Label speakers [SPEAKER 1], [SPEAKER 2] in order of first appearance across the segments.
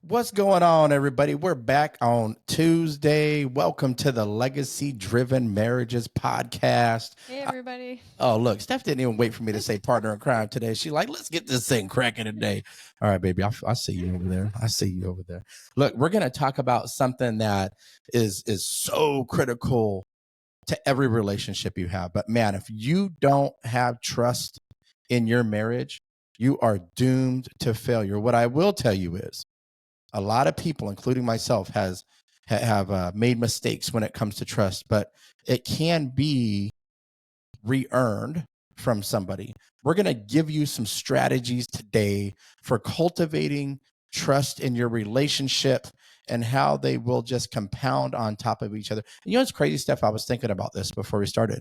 [SPEAKER 1] What's going on, everybody? We're back on Tuesday. Welcome to the Legacy Driven Marriages Podcast.
[SPEAKER 2] Hey, everybody.
[SPEAKER 1] Oh, look, Steph didn't even wait for me to say partner in crime today. She's like, let's get this thing cracking today. All right, baby, I see you over there. I see you over there. Look, we're going to talk about something that is so critical to every relationship you have. But man, if you don't have trust in your marriage, you are doomed to failure. What I will tell you is, a lot of people, including myself, have made mistakes when it comes to trust, but it can be re-earned from somebody. We're going to give you some strategies today for cultivating trust in your relationship and how they will just compound on top of each other. And you know, it's crazy stuff. I was thinking about this before we started.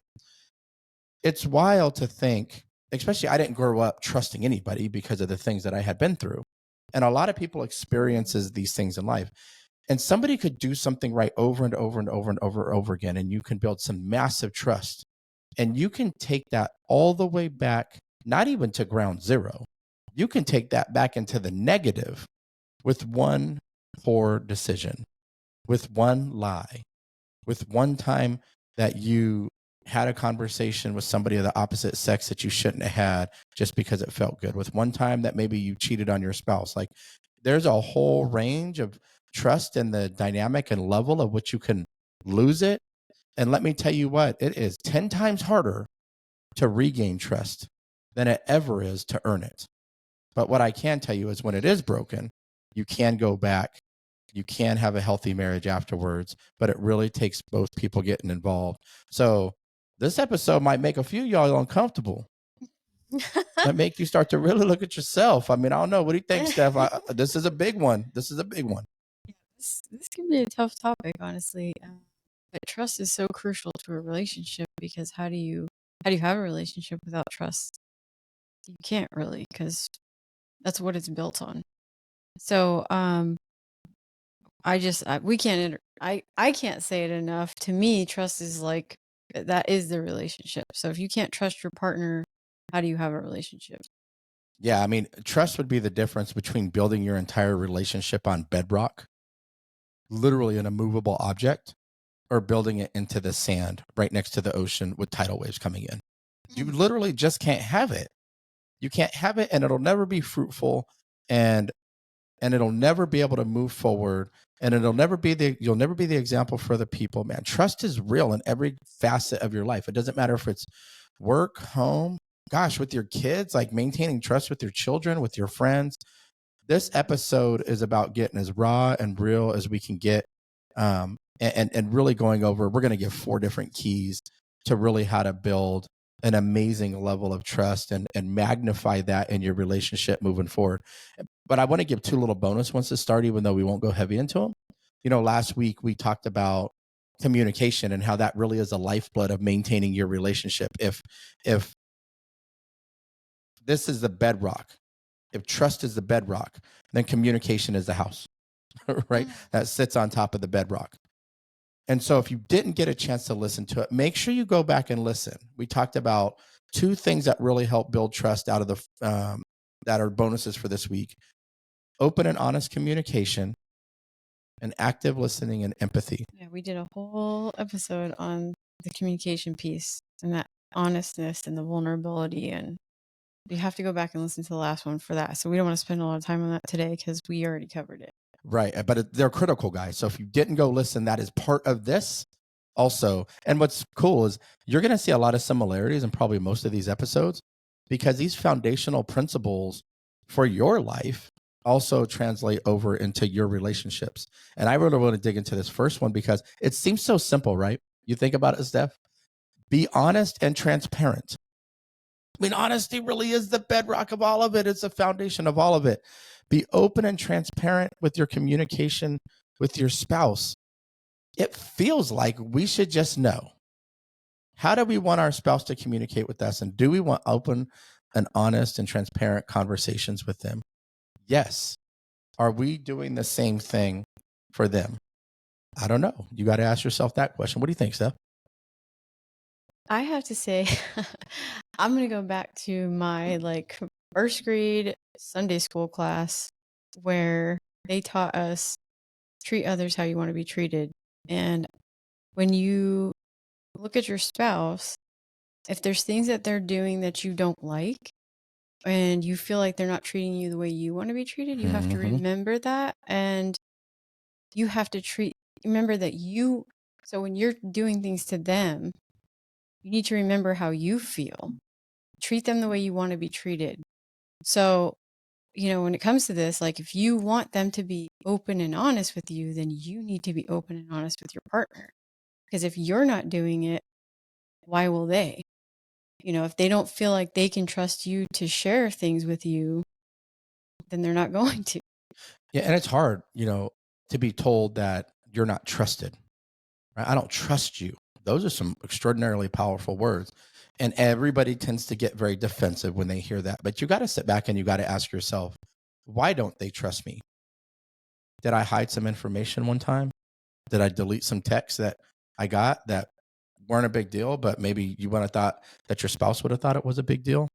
[SPEAKER 1] It's wild to think, especially I didn't grow up trusting anybody because of the things that I had been through. And a lot of people experiences these things in life. And somebody could do something right over and over and over and over and over again, and you can build some massive trust. And you can take that all the way back, not even to ground zero. You can take that back into the negative with one poor decision, with one lie, with one time that you had a conversation with somebody of the opposite sex that you shouldn't have had just because it felt good, with one time that maybe you cheated on your spouse. Like, there's a whole range of trust and the dynamic and level of which you can lose it. And let me tell you what, it is 10 times harder to regain trust than it ever is to earn it. But what I can tell you is when it is broken, you can go back. You can have a healthy marriage afterwards, but it really takes both people getting involved. So this episode might make a few of y'all uncomfortable. Might make you start to really look at yourself. I mean, I don't know. What do you think, Steph? This is a big one. This is a big one.
[SPEAKER 2] This can be a tough topic, honestly. But trust is so crucial to a relationship because how do you have a relationship without trust? You can't really, because that's what it's built on. So we can't. I can't say it enough. To me, trust is like that is the relationship. So if you can't trust your partner, how do you have a relationship?
[SPEAKER 1] Yeah, I mean, trust would be the difference between building your entire relationship on bedrock, literally an immovable object, or building it into the sand right next to the ocean with tidal waves coming in. You literally just can't have it. You can't have it, and it'll never be fruitful, and it'll never be able to move forward, and you'll never be the example for the people. Man, trust is real in every facet of your life. It doesn't matter if it's work, home, gosh, with your kids, like maintaining trust with your children, with your friends. This episode is about getting as raw and real as we can get, and really going over. We're going to give 4 different keys to really how to build an amazing level of trust and magnify that in your relationship moving forward. But I want to give 2 little bonus ones to start, even though we won't go heavy into them. You know, last week we talked about communication and how that really is a lifeblood of maintaining your relationship. If this is the bedrock, if trust is the bedrock, then communication is the house, right? That sits on top of the bedrock. And so if you didn't get a chance to listen to it, make sure you go back and listen. We talked about 2 things that really help build trust out of the that are bonuses for this week: open and honest communication, and active listening and empathy.
[SPEAKER 2] Yeah, we did a whole episode on the communication piece and that honestness and the vulnerability, and you have to go back and listen to the last one for that. So we don't want to spend a lot of time on that today because we already covered it.
[SPEAKER 1] Right. But they're critical, guys. So if you didn't go listen, that is part of this also. And what's cool is you're going to see a lot of similarities in probably most of these episodes, because these foundational principles for your life also translate over into your relationships. And I really want to dig into this first one because it seems so simple, right? You think about it, Steph. Be honest and transparent. I mean, honesty really is the bedrock of all of it. It's the foundation of all of it. Be open and transparent with your communication with your spouse. It feels like we should just know. How do we want our spouse to communicate with us? And do we want open and honest and transparent conversations with them? Yes. Are we doing the same thing for them? I don't know. You got to ask yourself that question. What do you think, Steph?
[SPEAKER 2] I have to say, I'm going to go back to my first grade Sunday school class where they taught us treat others how you want to be treated. And when you look at your spouse, if there's things that they're doing that you don't like and you feel like they're not treating you the way you want to be treated, you have to remember that. And you have to remember that so when you're doing things to them, you need to remember how you feel. Treat them the way you want to be treated. So, when it comes to this, like if you want them to be open and honest with you, then you need to be open and honest with your partner. Because if you're not doing it, why will they? If they don't feel like they can trust you to share things with you, then they're not going to.
[SPEAKER 1] Yeah, and it's hard, to be told that you're not trusted. Right? I don't trust you. Those are some extraordinarily powerful words. And everybody tends to get very defensive when they hear that. But you got to sit back and you got to ask yourself, why don't they trust me? Did I hide some information one time? Did I delete some texts that I got that weren't a big deal, but maybe you would have thought that your spouse would have thought it was a big deal?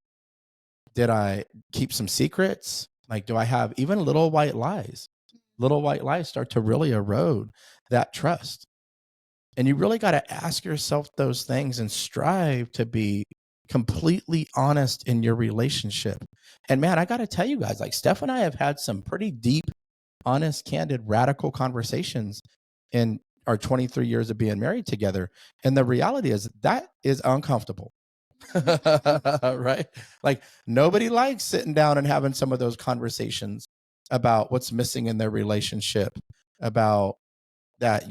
[SPEAKER 1] Did I keep some secrets? Like, do I have even little white lies? Little white lies start to really erode that trust. And you really got to ask yourself those things and strive to be completely honest in your relationship. And man, I got to tell you guys, like Steph and I have had some pretty deep, honest, candid, radical conversations in our 23 years of being married together. And the reality is that is uncomfortable. Right? Like nobody likes sitting down and having some of those conversations about what's missing in their relationship, about that,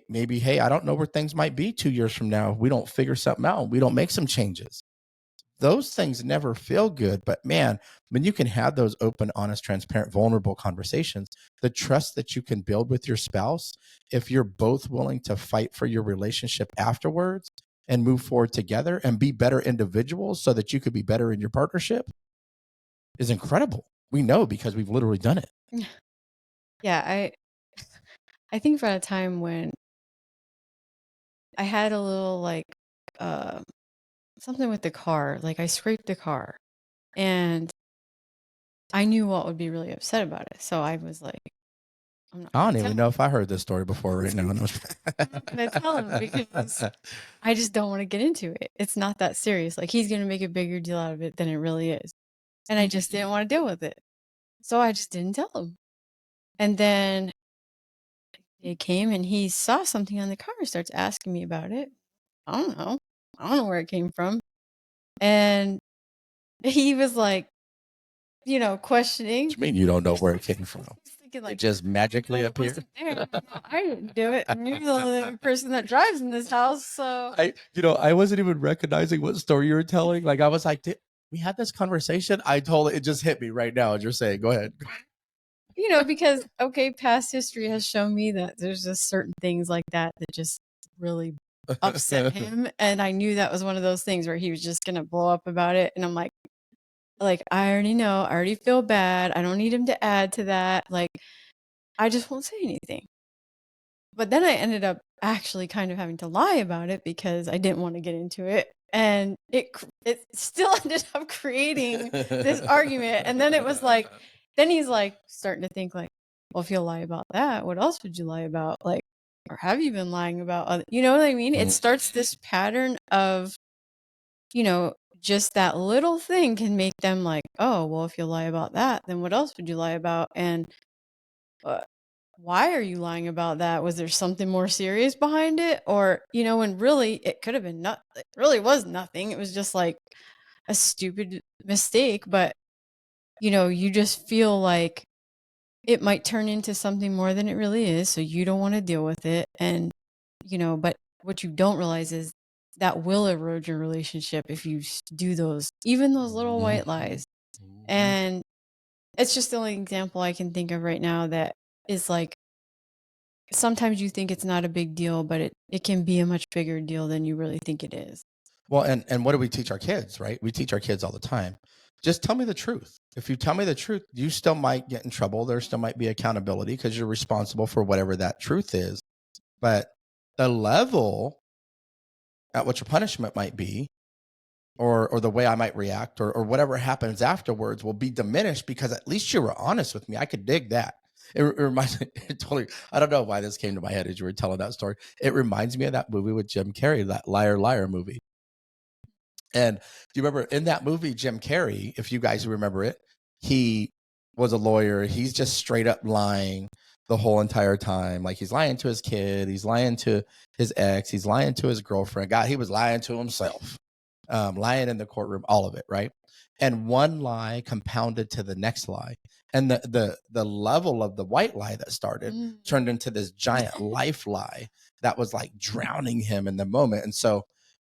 [SPEAKER 1] maybe, hey, I don't know where things might be 2 years from now. We don't figure something out. We don't make some changes. Those things never feel good. But man, when you can have those open, honest, transparent, vulnerable conversations, the trust that you can build with your spouse, if you're both willing to fight for your relationship afterwards and move forward together and be better individuals so that you could be better in your partnership, is incredible. We know because we've literally done it.
[SPEAKER 2] Yeah, I think about a time when I had a little like something with the car. Like I scraped the car, and I knew Walt would be really upset about it. So I was like, I'm not
[SPEAKER 1] I don't
[SPEAKER 2] gonna
[SPEAKER 1] even
[SPEAKER 2] tell
[SPEAKER 1] know if I heard this story before right now.
[SPEAKER 2] I'm not gonna tell him because I just don't want to get into it. It's not that serious. Like he's gonna make a bigger deal out of it than it really is. And I just didn't want to deal with it. So I just didn't tell him. And then he came and he saw something on the car, starts asking me about it. I don't know. I don't know where it came from. And he was like, questioning.
[SPEAKER 1] What do you mean you don't know where it came from?
[SPEAKER 2] Thinking
[SPEAKER 1] It
[SPEAKER 2] like,
[SPEAKER 1] just magically
[SPEAKER 2] it
[SPEAKER 1] appeared.
[SPEAKER 2] wasn't there. I didn't do it. And you're the only person that drives in this house. So
[SPEAKER 1] I wasn't even recognizing what story you were telling. Like I was like, we had this conversation. I told it just hit me right now as you're saying. Go ahead.
[SPEAKER 2] because past history has shown me that there's just certain things like that just really upset him. And I knew that was one of those things where he was just gonna blow up about it. And I'm like, I already know, I already feel bad. I don't need him to add to that. Like, I just won't say anything. But then I ended up actually kind of having to lie about it because I didn't want to get into it. And it still ended up creating this argument. And then it was like, then he's like starting to think like, well, if you'll lie about that, what else would you lie about? Like, or have you been lying about other, you know what I mean? It starts this pattern of, just that little thing can make them like, oh, well, if you lie about that, then what else would you lie about? And why are you lying about that? Was there something more serious behind it? Or, when really it could have been it really was nothing. It was just like a stupid mistake. But, you just feel like it might turn into something more than it really is. So you don't want to deal with it. And, but what you don't realize is that will erode your relationship if you do even those little white lies. And it's just the only example I can think of right now that is like, sometimes you think it's not a big deal, but it can be a much bigger deal than you really think it is.
[SPEAKER 1] Well, and what do we teach our kids, right? We teach our kids all the time. Just tell me the truth. If you tell me the truth, you still might get in trouble. There still might be accountability because you're responsible for whatever that truth is. But the level at which a punishment might be, or the way I might react, or whatever happens afterwards will be diminished because at least you were honest with me. I could dig that. It reminds me it totally. I don't know why this came to my head as you were telling that story. It reminds me of that movie with Jim Carrey, that Liar Liar movie. And do you remember in that movie, Jim Carrey, if you guys remember it, he was a lawyer. He's just straight up lying the whole entire time. Like he's lying to his kid, he's lying to his ex, he's lying to his girlfriend. God, he was lying to himself, lying in the courtroom, all of it, right? And one lie compounded to the next lie. And the level of the white lie that started turned into this giant life lie that was like drowning him in the moment. And so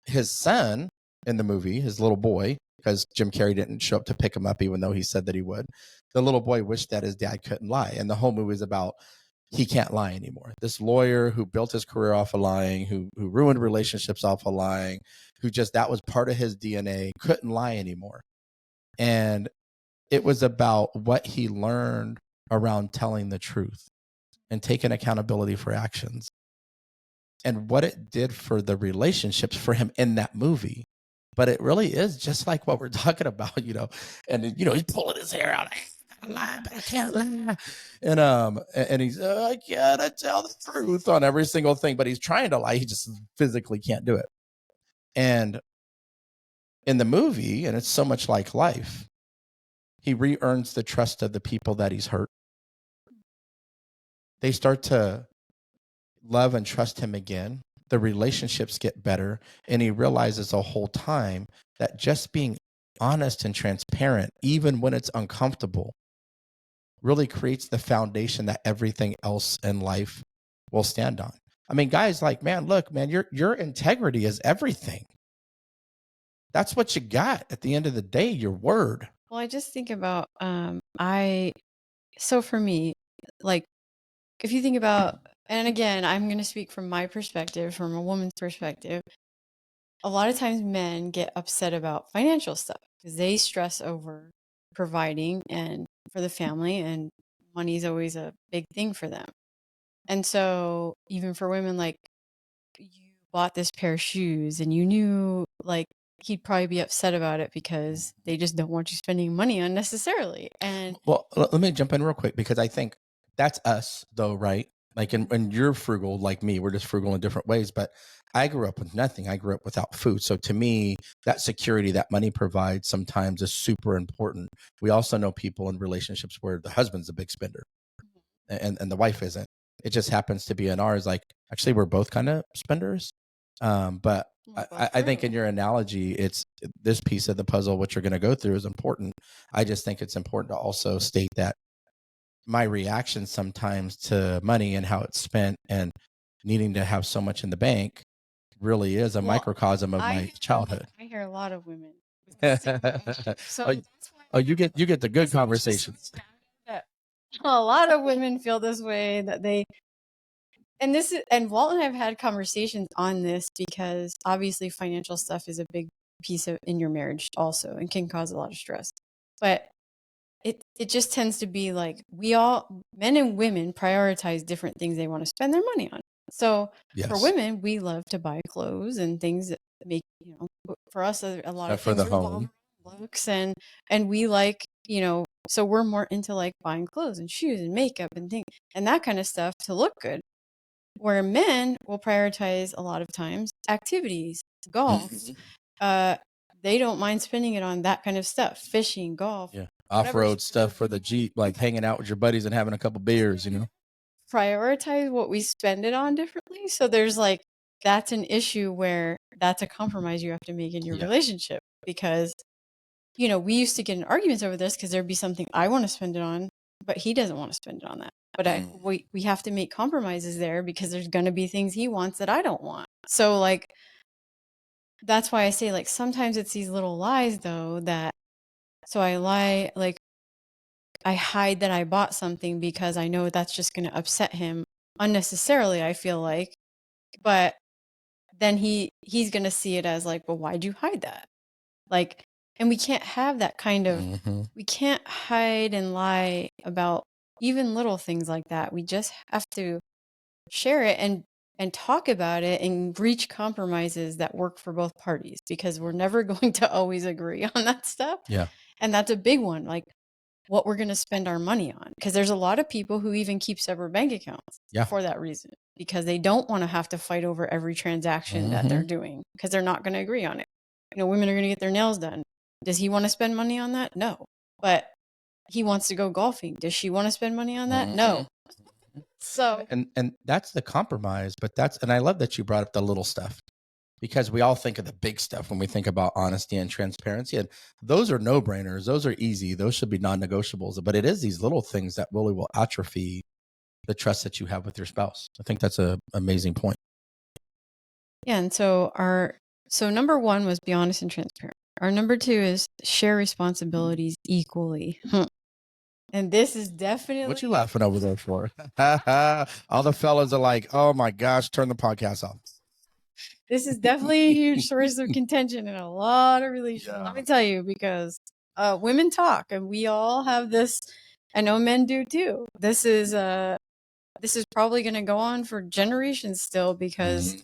[SPEAKER 1] his son in the movie, his little boy, because Jim Carrey didn't show up to pick him up, even though he said that he would. The little boy wished that his dad couldn't lie. And the whole movie is about he can't lie anymore. This lawyer who built his career off of lying, who ruined relationships off of lying, who just that was part of his DNA, couldn't lie anymore. And it was about what he learned around telling the truth and taking accountability for actions and what it did for the relationships for him in that movie. But it really is just like what we're talking about, and he's pulling his hair out. I can't lie, but I can't lie. And he's I gotta tell the truth on every single thing, but he's trying to lie. He just physically can't do it. And in the movie, and it's so much like life, he re-earns the trust of the people that he's hurt. They start to love and trust him again. The relationships get better, and he realizes the whole time that just being honest and transparent, even when it's uncomfortable, really creates the foundation that everything else in life will stand on. I mean, guys, like, man, look, man, your integrity is everything. That's what you got at the end of the day, your word.
[SPEAKER 2] Well, I just think about so for me, like if you think about, and again, I'm going to speak from my perspective, from a woman's perspective. A lot of times men get upset about financial stuff because they stress over providing and for the family, and money is always a big thing for them. And so even for women, like you bought this pair of shoes and you knew like he'd probably be upset about it because they just don't want you spending money unnecessarily. And
[SPEAKER 1] well, let me jump in real quick because I think that's us though, right? Like, and you're frugal like me. We're just frugal in different ways. But I grew up with nothing. I grew up without food. So to me, that security that money provides sometimes is super important. We also know people in relationships where the husband's a big spender and the wife isn't. It just happens to be in ours. Like, actually, we're both kind of spenders. But I think in your analogy, it's this piece of the puzzle, what you're going to go through is important. I just think it's important to also state that my reaction sometimes to money and how it's spent and needing to have so much in the bank really is a microcosm of my childhood.
[SPEAKER 2] I hear a lot of women.
[SPEAKER 1] So you get the good conversations.
[SPEAKER 2] A lot of women feel this way, that they, and Walt and I have had conversations on this because obviously financial stuff is a big piece of in your marriage also and can cause a lot of stress. But it just tends to be like we all, men and women, prioritize different things they want to spend their money on. So for women, we love to buy clothes and things that make, for us a lot of
[SPEAKER 1] for the home
[SPEAKER 2] looks, and we like, so we're more into like buying clothes and shoes and makeup and things and that kind of stuff to look good. Where men will prioritize a lot of times activities, golf. They don't mind spending it on that kind of stuff, fishing, golf,
[SPEAKER 1] off-road stuff for the Jeep, like hanging out with your buddies and having a couple beers,
[SPEAKER 2] prioritize what we spend it on differently. So there's like, that's an issue where that's a compromise you have to make in your relationship because, we used to get in arguments over this because there'd be something I want to spend it on, but he doesn't want to spend it on that. But we have to make compromises there because there's going to be things he wants that I don't want. So like, that's why I say like, sometimes it's these little lies though so I lie, like I hide that I bought something because I know that's just going to upset him unnecessarily, I feel like. But then he's going to see it as like, well, why'd you hide that? Like, and we can't have that kind of, we can't hide and lie about even little things like that. We just have to share it and talk about it and reach compromises that work for both parties because we're never going to always agree on that stuff.
[SPEAKER 1] Yeah.
[SPEAKER 2] And that's a big one. Like, what we're going to spend our money on. Because there's a lot of people who even keep separate bank accounts for that reason, because they don't want to have to fight over every transaction that they're doing, because they're not going to agree on it. Women are going to get their nails done. Does he want to spend money on that? No. But he wants to go golfing. Does she want to spend money on that? No. So
[SPEAKER 1] and that's the compromise. But and I love that you brought up the little stuff, because we all think of the big stuff when we think about honesty and transparency, and those are no-brainers. Those are easy. Those should be non-negotiables. But it is these little things that really will atrophy the trust that you have with your spouse. I think that's an amazing point.
[SPEAKER 2] Yeah, and so number one was be honest and transparent. Our number two is share responsibilities equally. And this is definitely...
[SPEAKER 1] What you laughing over there for? All the fellas are like, oh my gosh, turn the podcast off.
[SPEAKER 2] This is definitely a huge source of contention in a lot of relationships. Yeah. Let me tell you, because women talk, and we all have this. I know men do too. This is probably going to go on for generations still, because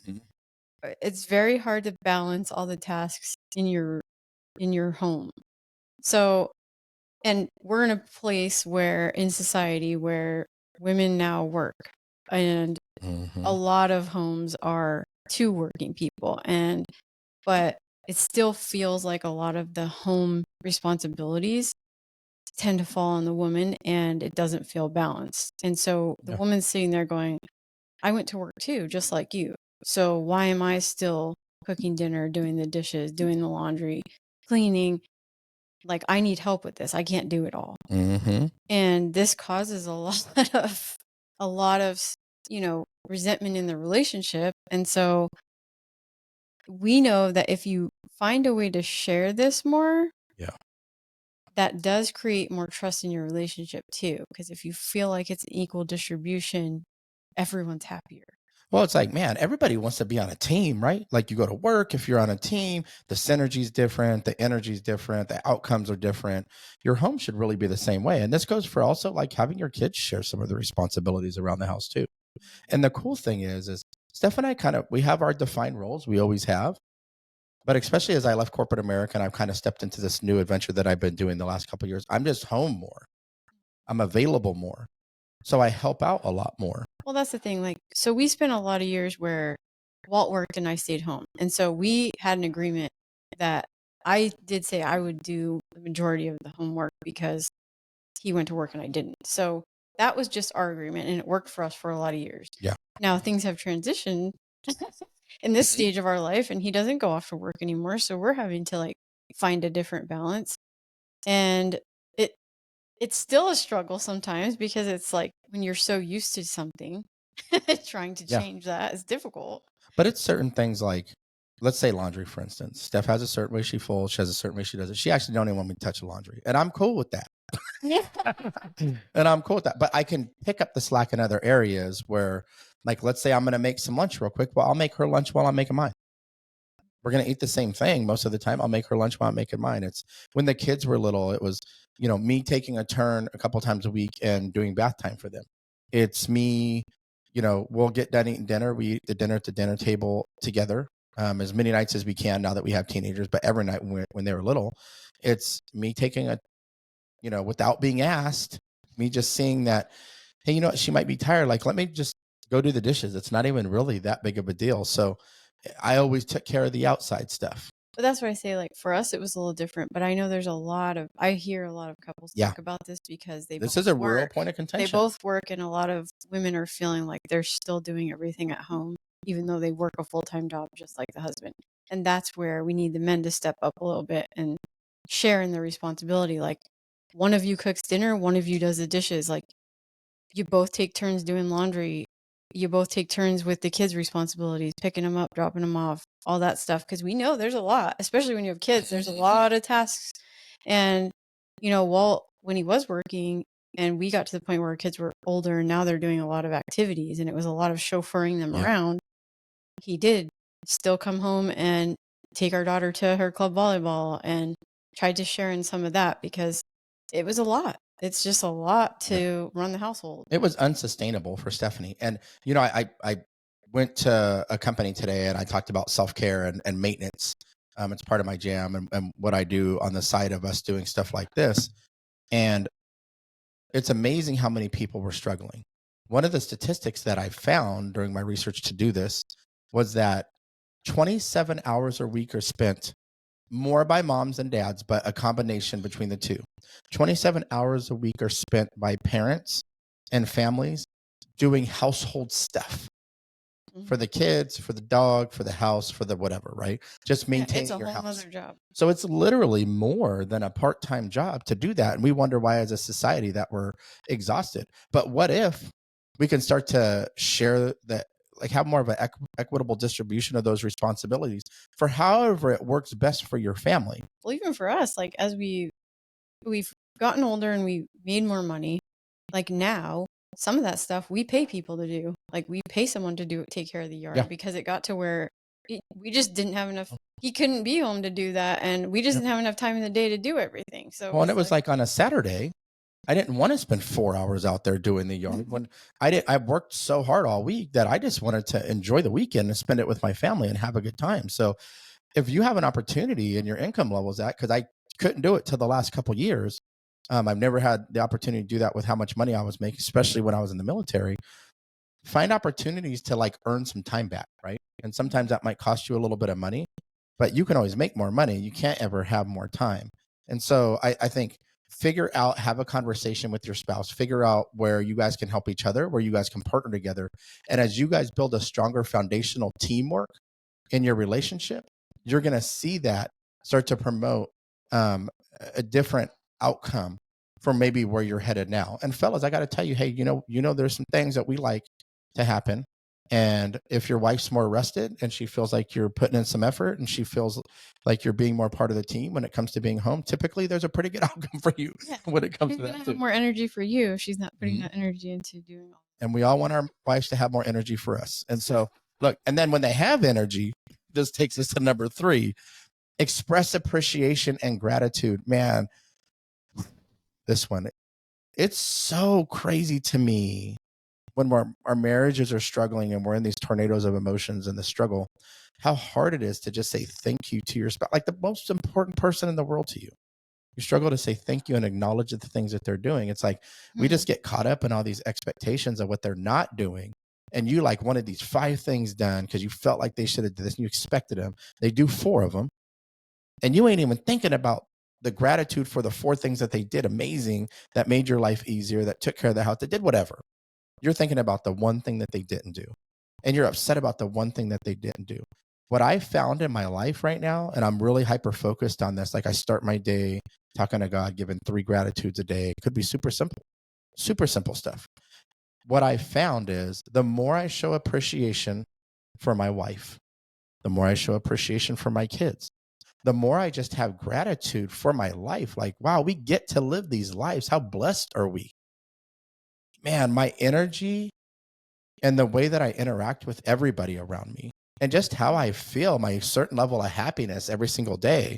[SPEAKER 2] it's very hard to balance all the tasks in your home. So, and we're in a place where, in society, where women now work, and a lot of homes are two working people, but it still feels like a lot of the home responsibilities tend to fall on the woman, and it doesn't feel balanced. And so the woman's sitting there going, I went to work too, just like you. So why am I still cooking dinner, doing the dishes, doing the laundry, cleaning? Like, I need help with this. I can't do it all. And this causes a lot of resentment in the relationship. And so we know that if you find a way to share this more, that does create more trust in your relationship too. Because if you feel like it's an equal distribution, everyone's happier.
[SPEAKER 1] Well, it's like, man, everybody wants to be on a team, right? Like, you go to work, if you're on a team, the synergy is different, the energy is different, the outcomes are different. Your home should really be the same way. And this goes for also like having your kids share some of the responsibilities around the house too. And the cool thing is Steph and I we have our defined roles. We always have. But especially as I left corporate America and I've kind of stepped into this new adventure that I've been doing the last couple of years, I'm just home more. I'm available more. So I help out a lot more.
[SPEAKER 2] Well, that's the thing. Like, so we spent a lot of years where Walt worked and I stayed home. And so we had an agreement that I did say I would do the majority of the homework because he went to work and I didn't. So that was just our agreement, and it worked for us for a lot of years.
[SPEAKER 1] Yeah.
[SPEAKER 2] Now things have transitioned in this stage of our life, and he doesn't go off to work anymore. So we're having to like find a different balance. And it's still a struggle sometimes, because it's like when you're so used to something, trying to change that is difficult.
[SPEAKER 1] But it's certain things like, let's say laundry, for instance. Steph has a certain way she folds. She has a certain way she does it. She actually don't even want me to touch the laundry. And I'm cool with that. And I'm cool with that. But I can pick up the slack in other areas where, like, let's say I'm going to make some lunch real quick. Well, I'll make her lunch while I'm making mine. We're going to eat the same thing most of the time. I'll make her lunch while I'm making mine. It's when the kids were little, it was, me taking a turn a couple times a week and doing bath time for them. It's me, we'll get done eating dinner. We eat the dinner at the dinner table together as many nights as we can now that we have teenagers. But every night when they were little, it's me taking without being asked, me just seeing that, hey, she might be tired. Like, let me just go do the dishes. It's not even really that big of a deal. So I always took care of the outside stuff.
[SPEAKER 2] But that's why I say, like, for us, it was a little different. But I know there's I hear a lot of couples talk about this, because
[SPEAKER 1] this is a real point of contention.
[SPEAKER 2] They both work, and a lot of women are feeling like they're still doing everything at home, even though they work a full-time job just like the husband. And that's where we need the men to step up a little bit and share in the responsibility. Like, one of you cooks dinner, one of you does the dishes. Like, you both take turns doing laundry. You both take turns with the kids' responsibilities, picking them up, dropping them off, all that stuff. Because we know there's a lot, especially when you have kids, there's a lot of tasks. And, Walt, when he was working, and we got to the point where our kids were older, and now they're doing a lot of activities, and it was a lot of chauffeuring them around. He did still come home and take our daughter to her club volleyball, and tried to share in some of that, because it was a lot. It's just a lot to run the household.
[SPEAKER 1] It was unsustainable for Stephanie. And, I went to a company today and I talked about self-care and maintenance. It's part of my jam and what I do on the side of us doing stuff like this. And it's amazing how many people were struggling. One of the statistics that I found during my research to do this was that 27 hours a week are spent more by moms and dads, but a combination between the two. 27 hours a week are spent by parents and families doing household stuff for the kids, for the dog, for the house, for the whatever, right? Just
[SPEAKER 2] Yeah, it's
[SPEAKER 1] maintaining
[SPEAKER 2] a
[SPEAKER 1] your
[SPEAKER 2] whole
[SPEAKER 1] house.
[SPEAKER 2] nother job.
[SPEAKER 1] So it's literally more than a part-time job to do that. And we wonder why as a society that we're exhausted. But what if we can start to share that, like have more of an equitable distribution of those responsibilities for however it works best for your family?
[SPEAKER 2] Well, even for us, like as we've gotten older and we made more money, like now some of that stuff we pay people to do. Like we pay someone to take care of the
[SPEAKER 1] Yeah.
[SPEAKER 2] yard because it got to where we just didn't have enough. He couldn't be home to do that, and we just
[SPEAKER 1] Yep.
[SPEAKER 2] didn't have enough time in the day to do everything. So
[SPEAKER 1] Well, and it was like on a Saturday, I didn't want to spend 4 hours out there doing the yard when I worked so hard all week that I just wanted to enjoy the weekend and spend it with my family and have a good time. So if you have an opportunity and your income level's at, because I couldn't do it till the last couple years. I've never had the opportunity to do that with how much money I was making, especially when I was in the military. Find opportunities to like earn some time back, right? And sometimes that might cost you a little bit of money, but you can always make more money. You can't ever have more time. And so I think figure out, have a conversation with your spouse, figure out where you guys can help each other, where you guys can partner together. And as you guys build a stronger foundational teamwork in your relationship, you're going to see that start to promote a different outcome from maybe where you're headed now. And fellas, I got to tell you, hey, there's some things that we like to happen. And if your wife's more rested and she feels like you're putting in some effort and she feels like you're being more part of the team when it comes to being home, typically there's a pretty good outcome for you when it comes
[SPEAKER 2] she's
[SPEAKER 1] to
[SPEAKER 2] gonna
[SPEAKER 1] that
[SPEAKER 2] have
[SPEAKER 1] too.
[SPEAKER 2] more energy for you if she's not putting
[SPEAKER 1] Mhm.
[SPEAKER 2] that energy into doing all.
[SPEAKER 1] And we all want our wives to have more energy for us. And so look, and then when they have energy, this takes us to number 3, express appreciation and gratitude. Man, this one, it's so crazy to me when our marriages are struggling and we're in these tornadoes of emotions and the struggle, how hard it is to just say thank you to your spouse, like the most important person in the world to you. You struggle to say thank you and acknowledge the things that they're doing. It's like we just get caught up in all these expectations of what they're not doing. And you like wanted these 5 things done because you felt like they should have did this and you expected them. They do 4 of them. And you ain't even thinking about the gratitude for the 4 things that they did amazing, that made your life easier, that took care of the house, that did whatever. You're thinking about the one thing that they didn't do. And you're upset about the one thing that they didn't do. What I found in my life right now, and I'm really hyper focused on this, like I start my day talking to God, giving 3 gratitudes a day. It could be super simple stuff. What I found is the more I show appreciation for my wife, the more I show appreciation for my kids, the more I just have gratitude for my life. Like, wow, we get to live these lives. How blessed are we? Man, my energy and the way that I interact with everybody around me and just how I feel, my certain level of happiness every single day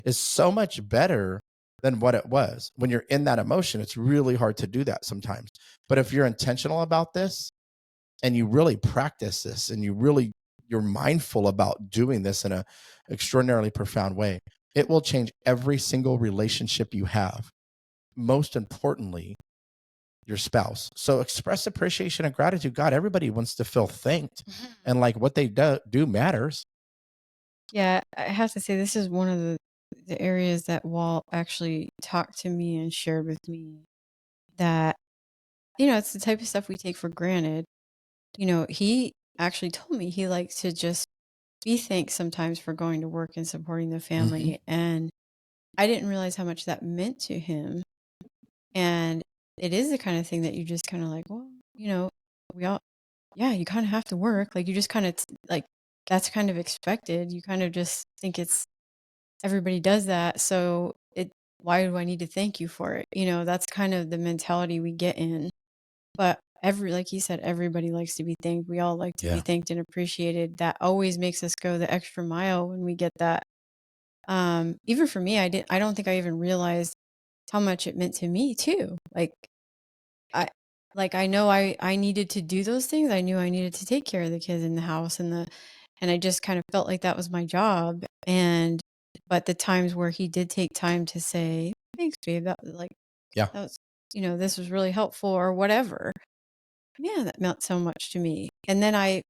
[SPEAKER 1] is so much better than what it was. When you're in that emotion, it's really hard to do that sometimes. But if you're intentional about this and you really practice this and you're mindful about doing this in a extraordinarily profound way, it will change every single relationship you have. Most importantly, your spouse. So express appreciation and gratitude. God, everybody wants to feel thanked and like what they do matters.
[SPEAKER 2] Yeah, I have to say this is one of the areas that Walt actually talked to me and shared with me that, it's the type of stuff we take for granted. He actually told me he likes to just be thanked sometimes for going to work and supporting the family. And I didn't realize how much that meant to him. And it is the kind of thing that you just kind of like, well, we all, yeah, you kind of have to work. Like you just kind of like, that's kind of expected. You kind of just think everybody does that. So why do I need to thank you for it? That's kind of the mentality we get in. But like he said, everybody likes to be thanked. We all like to be thanked and appreciated. That always makes us go the extra mile when we get that. Even for me, I don't think I even realized how much it meant to me too. I I know I needed to do those things. I knew I needed to take care of the kids in the house and I just kind of felt like that was my job. But the times where he did take time to say, thanks, babe,
[SPEAKER 1] Yeah.
[SPEAKER 2] that was this was really helpful or whatever. Man, that meant so much to me. And then I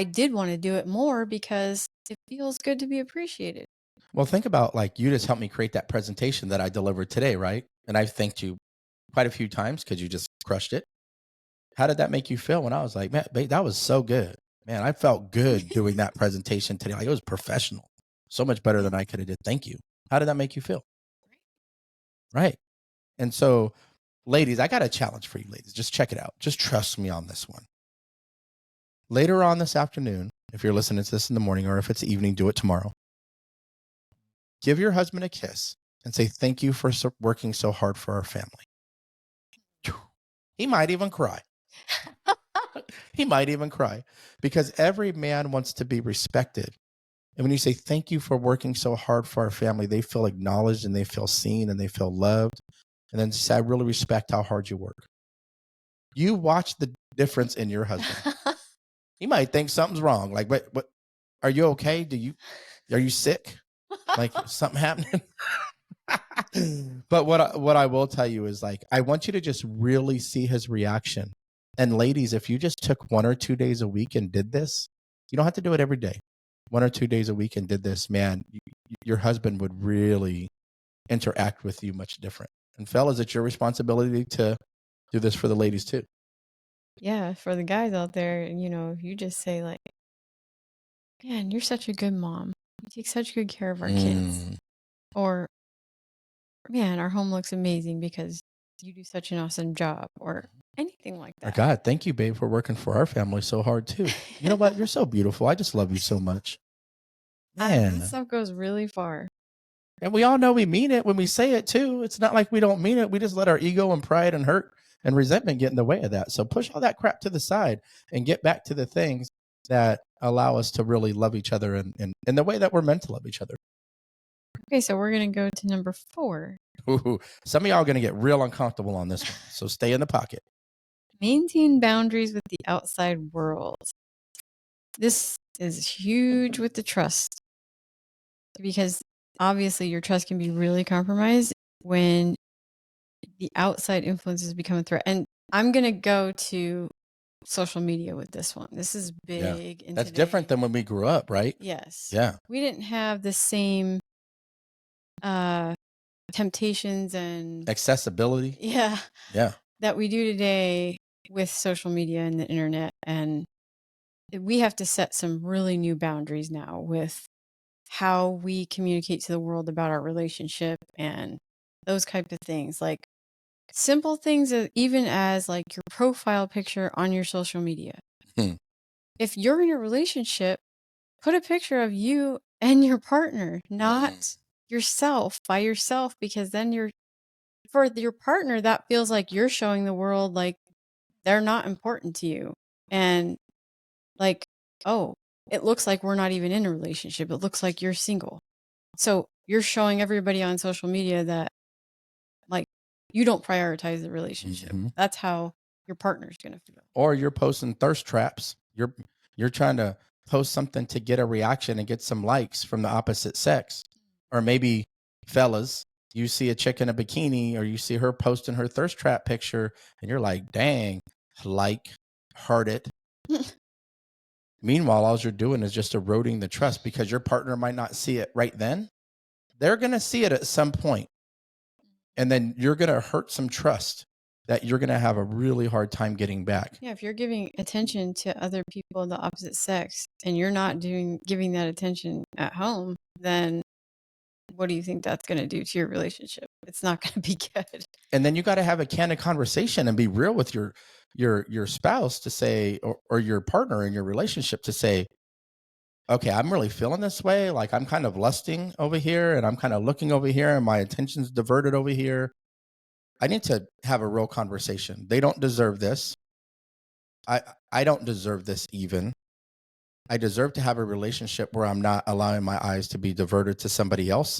[SPEAKER 2] did want to do it more because it feels good to be appreciated.
[SPEAKER 1] Well, think about like you just helped me create that presentation that I delivered today, right? And I've thanked you quite a few times because you just crushed it. How did that make you feel when I was like, man, babe, that was so good. Man, I felt good doing that presentation today. Like it was professional, so much better than I could have did. Thank you. How did that make you feel? Right. And so, ladies, I got a challenge for you, ladies. Just check it out. Just trust me on this one. Later on this afternoon, if you're listening to this in the morning or if it's evening, do it tomorrow. Give your husband a kiss and say, thank you for working so hard for our family. He might even cry. He might even cry because every man wants to be respected. And when you say, thank you for working so hard for our family, they feel acknowledged and they feel seen and they feel loved. And then say, I really respect how hard you work. You watch the difference in your husband. He might think something's wrong. Like, what, are you okay? Are you sick? Like something happening? But what I will tell you is like, I want you to just really see his reaction. And ladies, if you just took 1 or 2 days a week and did this, you don't have to do it every day. 1 or 2 days a week and did this, man, your husband would really interact with you much different. And fellas, it's your responsibility to do this for the ladies too.
[SPEAKER 2] Yeah, for the guys out there, if you just say like, man, you're such a good mom. You take such good care of our kids. Or, man, our home looks amazing because you do such an awesome job. Or anything like
[SPEAKER 1] Or
[SPEAKER 2] that.
[SPEAKER 1] God, thank you, babe, for working for our family so hard too. You know what? You're so beautiful. I just love you so much. Man.
[SPEAKER 2] That stuff goes really far.
[SPEAKER 1] And we all know we mean it when we say it too. It's not like we don't mean it. We just let our ego and pride and hurt and resentment get in the way of that. So push all that crap to the side and get back to the things that allow us to really love each other in the way that we're meant to love each other.
[SPEAKER 2] Okay, so we're going to go to number 4.
[SPEAKER 1] Ooh, some of y'all are going to get real uncomfortable on this one. So stay in the pocket.
[SPEAKER 2] Maintain boundaries with the outside world. This is huge with the trust because obviously your trust can be really compromised when the outside influences become a threat. And I'm going to go to social media with this one. This is big.
[SPEAKER 1] Yeah. That's different than when we grew up, right?
[SPEAKER 2] Yes.
[SPEAKER 1] Yeah.
[SPEAKER 2] We didn't have the same temptations and
[SPEAKER 1] accessibility.
[SPEAKER 2] Yeah.
[SPEAKER 1] Yeah.
[SPEAKER 2] That we do today with social media and the internet. And we have to set some really new boundaries now with how we communicate to the world about our relationship and those type of things. Like simple things, even as like your profile picture on your social media. If you're in a relationship, put a picture of you and your partner, not yourself by yourself, because then for your partner, that feels like you're showing the world like they're not important to you. And like, oh, it looks like we're not even in a relationship. It looks like you're single. So you're showing everybody on social media that like you don't prioritize the relationship. That's how your partner's going to feel.
[SPEAKER 1] Or you're posting thirst traps. You're trying to post something to get a reaction and get some likes from the opposite sex. Or maybe fellas, you see a chick in a bikini or you see her posting her thirst trap picture and you're like, dang, like, heart it. Meanwhile, all you're doing is just eroding the trust because your partner might not see it right then. They're going to see it at some point. And then you're going to hurt some trust that you're going to have a really hard time getting back.
[SPEAKER 2] Yeah, if you're giving attention to other people of the opposite sex and you're not giving that attention at home, then what do you think that's going to do to your relationship? It's not going to be good.
[SPEAKER 1] And then you got to have a candid conversation and be real with your spouse to say, or your partner in your relationship to say, okay, I'm really feeling this way. Like I'm kind of lusting over here and I'm kind of looking over here and my attention's diverted over here. I need to have a real conversation. They don't deserve this. I don't deserve this even. I deserve to have a relationship where I'm not allowing my eyes to be diverted to somebody else.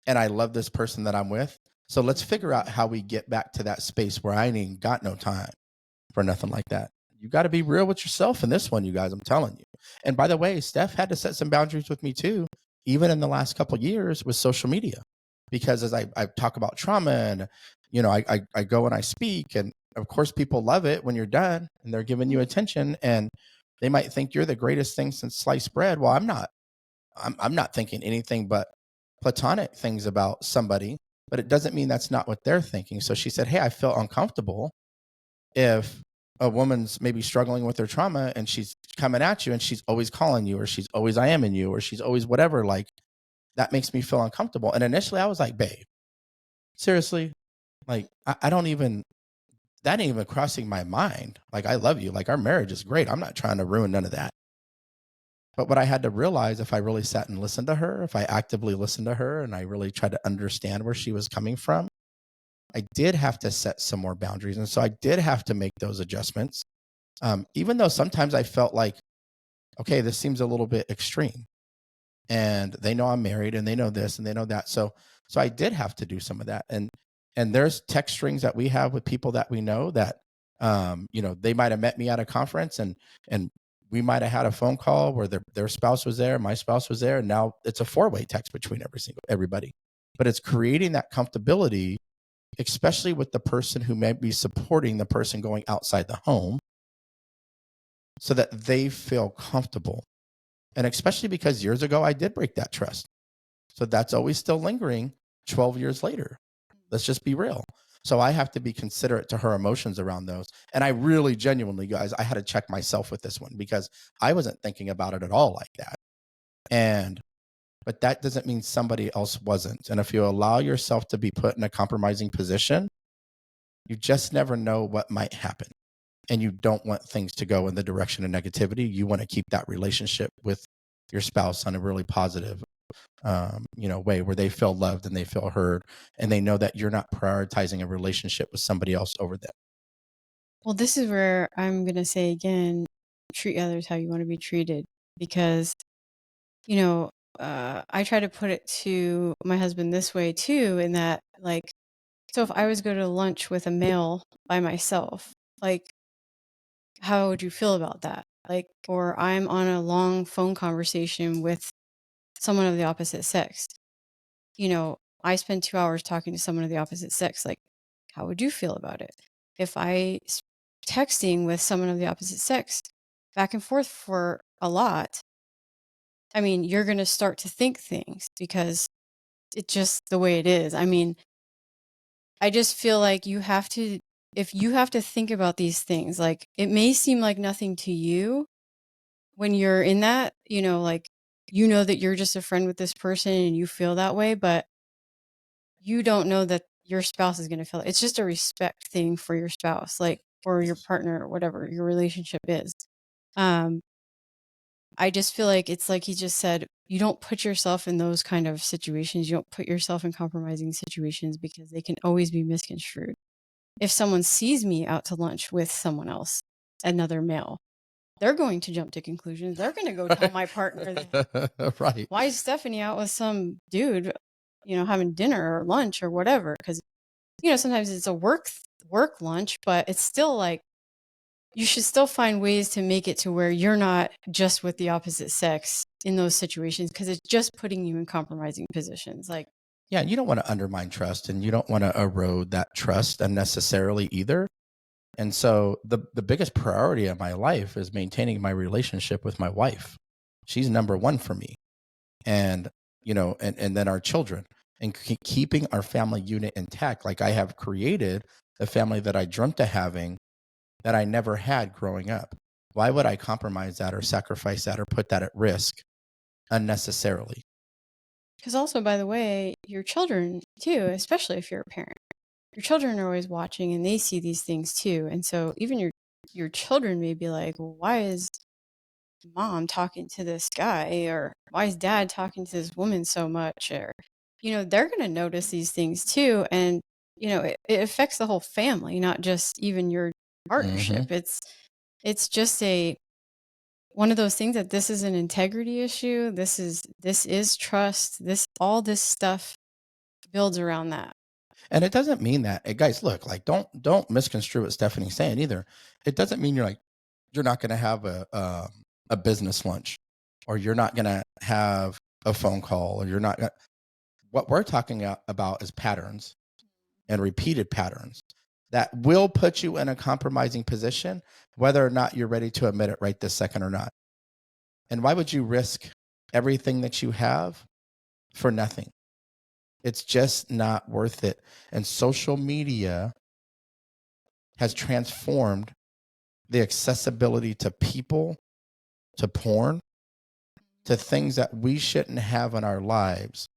[SPEAKER 1] And I love this person that I'm with. So let's figure out how we get back to that space where I ain't got no time for nothing like that. You got to be real with yourself in this one, you guys, I'm telling you. And by the way, Steph had to set some boundaries with me too, even in the last couple of years with social media. Because as I talk about trauma and I go and I speak, and of course people love it when you're done and they're giving you attention, and they might think you're the greatest thing since sliced bread. Well, I'm not. I'm not thinking anything but platonic things about somebody, but it doesn't mean that's not what they're thinking. So she said, hey, I feel uncomfortable if a woman's maybe struggling with her trauma and she's coming at you and she's always calling you, or she's always I am in you, or she's always whatever, like that makes me feel uncomfortable. And initially I was like, babe, seriously, like I don't even, that ain't even crossing my mind. Like, I love you. Like, our marriage is great. I'm not trying to ruin none of that. But what I had to realize, if I really sat and listened to her, if I actively listened to her and I really tried to understand where she was coming from, I did have to set some more boundaries. And so I did have to make those adjustments. Even though sometimes I felt like, okay, this seems a little bit extreme, and they know I'm married and they know this and they know that. So I did have to do some of that. And there's text strings that we have with people that we know that, they might've met me at a conference, and we might've had a phone call where their spouse was there, my spouse was there. And now it's a 4-way text between everybody, but it's creating that comfortability, especially with the person who may be supporting the person going outside the home, so that they feel comfortable. And especially because years ago, I did break that trust. So that's always still lingering 12 years later. Let's just be real. So I have to be considerate to her emotions around those. And I really genuinely, guys, I had to check myself with this one, because I wasn't thinking about it at all like that. But that doesn't mean somebody else wasn't. And if you allow yourself to be put in a compromising position, you just never know what might happen. And you don't want things to go in the direction of negativity. You want to keep that relationship with your spouse on a really positive way, where they feel loved and they feel heard, and they know that you're not prioritizing a relationship with somebody else over them.
[SPEAKER 2] Well, this is where I'm going to say again, treat others how you want to be treated. Because, I try to put it to my husband this way too, in that, like, so if I was go to lunch with a male by myself, like, how would you feel about that? Like, or I'm on a long phone conversation with someone of the opposite sex. I spend 2 hours talking to someone of the opposite sex. Like, how would you feel about it? If texting with someone of the opposite sex back and forth for a lot, I mean, you're going to start to think things, because it's just the way it is. I mean, I just feel like if you have to think about these things, like, it may seem like nothing to you when you're in that, like, that you're just a friend with this person and you feel that way, but you don't know that your spouse is going to feel it. It's just a respect thing for your spouse, like, or your partner, or whatever your relationship is. Um, I just feel like it's like he just said, you don't put yourself in those kind of situations. You don't put yourself in compromising situations, because they can always be misconstrued. If someone sees me out to lunch with someone else, another male, they're going to jump to conclusions. They're going to go tell my partner that,
[SPEAKER 1] Right.
[SPEAKER 2] why is Stephanie out with some dude, having dinner or lunch or whatever? Because, sometimes it's a work lunch, but it's still like, you should still find ways to make it to where you're not just with the opposite sex in those situations, because it's just putting you in compromising positions. Like,
[SPEAKER 1] Yeah, you don't want to undermine trust, and you don't want to erode that trust unnecessarily either. And so the biggest priority of my life is maintaining my relationship with my wife. She's number one for me. And, and then our children, and keeping our family unit intact. Like, I have created a family that I dreamt of having, that I never had growing up. Why would I compromise that or sacrifice that or put that at risk unnecessarily?
[SPEAKER 2] because also, by the way, your children too, especially if you're a parent, your children are always watching and they see these things too. And so even your children may be like, well, why is mom talking to this guy, or why is dad talking to this woman so much? Or, they're going to notice these things too. And, it affects the whole family, not just even your partnership.
[SPEAKER 1] Mm-hmm.
[SPEAKER 2] It's just one of those things that this is an integrity issue. This is trust. All this stuff builds around that.
[SPEAKER 1] And it doesn't mean that, guys, look, like, don't misconstrue what Stephanie's saying either. It doesn't mean you're not going to have a business lunch, or you're not going to have a phone call, or you're not. What we're talking about is patterns, and repeated patterns that will put you in a compromising position, whether or not you're ready to admit it right this second or not. And why would you risk everything that you have for nothing? It's just not worth it. And social media has transformed the accessibility to people, to porn, to things that we shouldn't have in our lives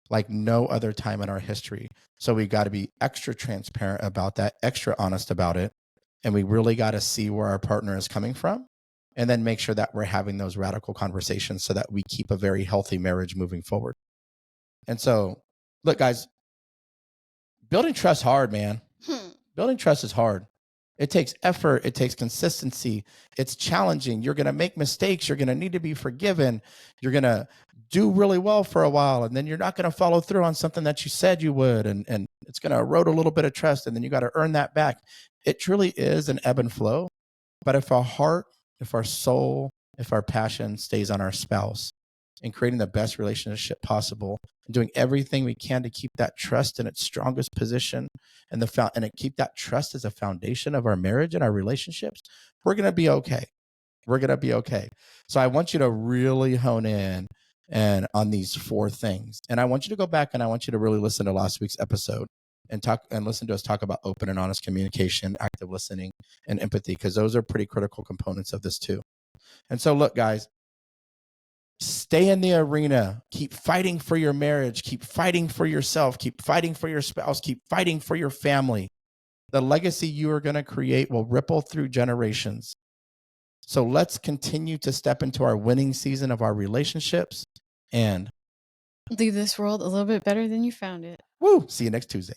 [SPEAKER 1] like no other time in our history. So we got to be extra transparent about that, extra honest about it. And we really got to see where our partner is coming from, and then make sure that we're having those radical conversations so that we keep a very healthy marriage moving forward. And so, look, guys, building trust hard, man. Building trust is hard. It takes effort. It takes consistency. It's challenging. You're going to make mistakes. You're going to need to be forgiven. You're going to do really well for a while, and then you're not going to follow through on something that you said you would, and it's going to erode a little bit of trust, and then you got to earn that back. It truly is an ebb and flow. But if our heart, if our soul, if our passion stays on our spouse and creating the best relationship possible and doing everything we can to keep that trust in its strongest position and keep that trust as a foundation of our marriage and our relationships, we're going to be okay. We're going to be okay. So I want you to really hone in and on these 4 things. And I want you to go back and I want you to really listen to last week's episode and listen to us talk about open and honest communication, active listening, and empathy, because those are pretty critical components of this too. And so look, guys, stay in the arena. Keep fighting for your marriage. Keep fighting for yourself. Keep fighting for your spouse. Keep fighting for your family. The legacy you are going to create will ripple through generations. So let's continue to step into our winning season of our relationships and
[SPEAKER 2] leave this world a little bit better than you found it.
[SPEAKER 1] woo, see you next Tuesday.